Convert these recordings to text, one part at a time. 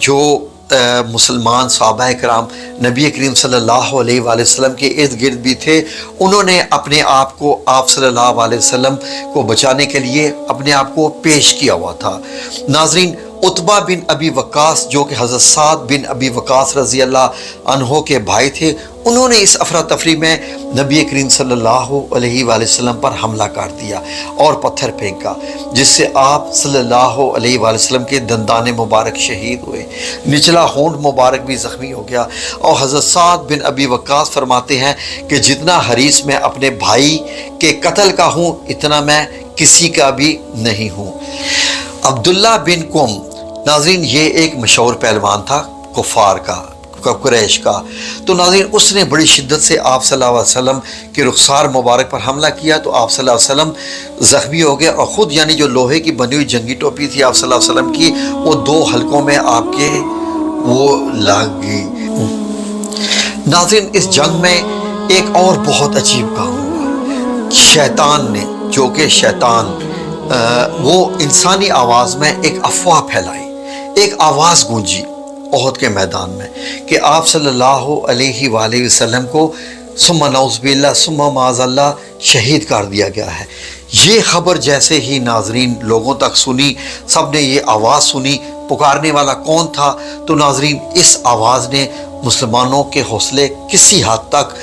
جو مسلمان صحابہ کرام نبی کریم صلی اللہ علیہ وآلہ وسلم کے ارد گرد بھی تھے، انہوں نے اپنے آپ کو آپ صلی اللہ علیہ وسلم کو بچانے کے لیے اپنے آپ کو پیش کیا ہوا تھا۔ ناظرین، عتبہ بن ابی وقاص جو کہ حضرت سعد بن ابی وقاص رضی اللہ عنہ کے بھائی تھے، انہوں نے اس افراتفری میں نبی کریم صلی اللہ علیہ وآلہ وسلم پر حملہ کر دیا اور پتھر پھینکا، جس سے آپ صلی اللہ علیہ وآلہ وسلم کے دندان مبارک شہید ہوئے، نچلا ہونٹ مبارک بھی زخمی ہو گیا۔ اور حضرت سعد بن ابی وقاص فرماتے ہیں کہ جتنا حریص میں اپنے بھائی کے قتل کا ہوں، اتنا میں کسی کا بھی نہیں ہوں۔ عبداللہ بن کم، ناظرین یہ ایک مشہور پہلوان تھا کفار کا، قریش کا۔ تو ناظرین اس نے بڑی شدت سے آپ صلی اللہ علیہ وسلم کے رخسار مبارک پر حملہ کیا، تو آپ صلی اللہ علیہ وسلم زخمی ہو گئے، اور خود یعنی جو لوہے کی بنی ہوئی جنگی ٹوپی تھی آپ صلی اللہ علیہ وسلم کی، وہ 2 حلقوں میں آپ کے وہ لگ گئی۔ ناظرین اس جنگ میں ایک اور بہت عجیب کام ہوا۔ شیطان نے، جو کہ شیطان وہ انسانی آواز میں ایک افواہ پھیلائی، ایک آواز گونجی احد کے میدان میں کہ آپ صلی اللہ علیہ وآلہ وسلم کو ثم نعوذ باللہ ثم معاذ اللہ شہید کر دیا گیا ہے۔ یہ خبر جیسے ہی ناظرین لوگوں تک سنی، سب نے یہ آواز سنی، پکارنے والا کون تھا؟ تو ناظرین اس آواز نے مسلمانوں کے حوصلے کسی حد تک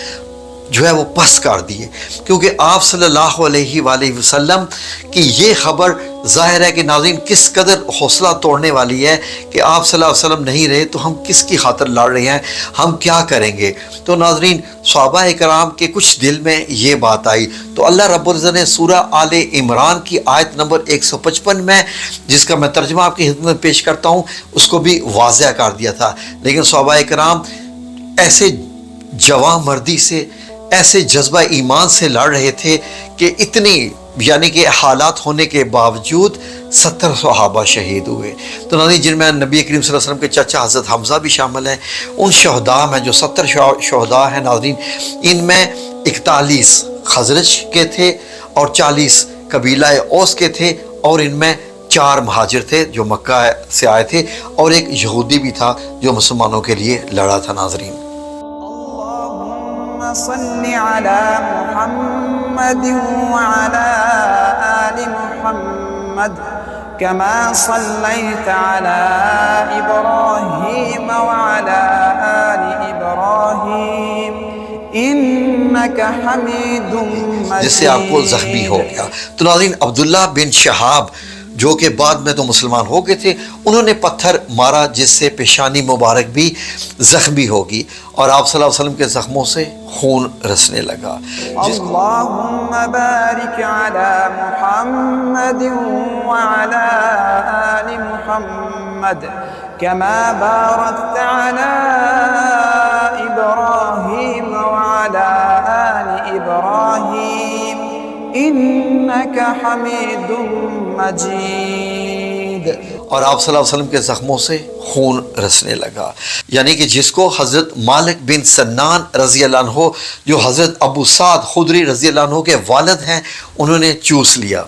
جو ہے وہ پس کر دیے، کیونکہ آپ صلی اللہ علیہ وآلہ وسلم کی یہ خبر ظاہر ہے کہ ناظرین کس قدر حوصلہ توڑنے والی ہے کہ آپ صلی اللہ علیہ وسلم نہیں رہے تو ہم کس کی خاطر لڑ رہے ہیں، ہم کیا کریں گے؟ تو ناظرین صحابہ کرام کے کچھ دل میں یہ بات آئی، تو اللہ رب العزت نے سورہ آل عمران کی آیت نمبر 155 میں، جس کا میں ترجمہ آپ کی خدمت میں پیش کرتا ہوں، اس کو بھی واضح کر دیا تھا۔ لیکن صحابہ کرام ایسے جواں مردی سے، ایسے جذبہ ایمان سے لڑ رہے تھے کہ اتنی یعنی کہ حالات ہونے کے باوجود 70 صحابہ شہید ہوئے۔ تو ناظرین جن میں نبی کریم صلی اللہ علیہ وسلم کے چچا حضرت حمزہ بھی شامل ہیں، ان شہداء میں جو 70 شہداء ہیں ناظرین، ان میں 41 خزرج کے تھے اور 40 قبیلہ اوس کے تھے، اور ان میں 4 مہاجر تھے جو مکہ سے آئے تھے، اور ایک یہودی بھی تھا جو مسلمانوں کے لیے لڑا تھا۔ ناظرین صل على محمد وعلى آل محمد كما صليت على إبراهيم وعلى آل إبراهيم إنك حميد مجيد، جس سے آپ کو زخمی ہو گیا۔ تو ناظرین عبداللہ بن شہاب جو کہ بعد میں تو مسلمان ہو گئے تھے، انہوں نے پتھر مارا جس سے پیشانی مبارک بھی زخمی ہوگی، اور آپ صلی اللہ علیہ وسلم کے زخموں سے خون رسنے لگا۔ اللہم بارک علی محمد وعلی آل محمد کما بارکت علی ابراہیم وعلی آل ابراہیم انک حمید مجید۔ اور آپ صلی اللہ علیہ وسلم کے زخموں سے خون رسنے لگا، یعنی کہ جس کو حضرت مالک بن سنان رضی اللہ عنہ، جو حضرت ابو سعد خدری رضی اللہ عنہ کے والد ہیں، انہوں نے چوس لیا۔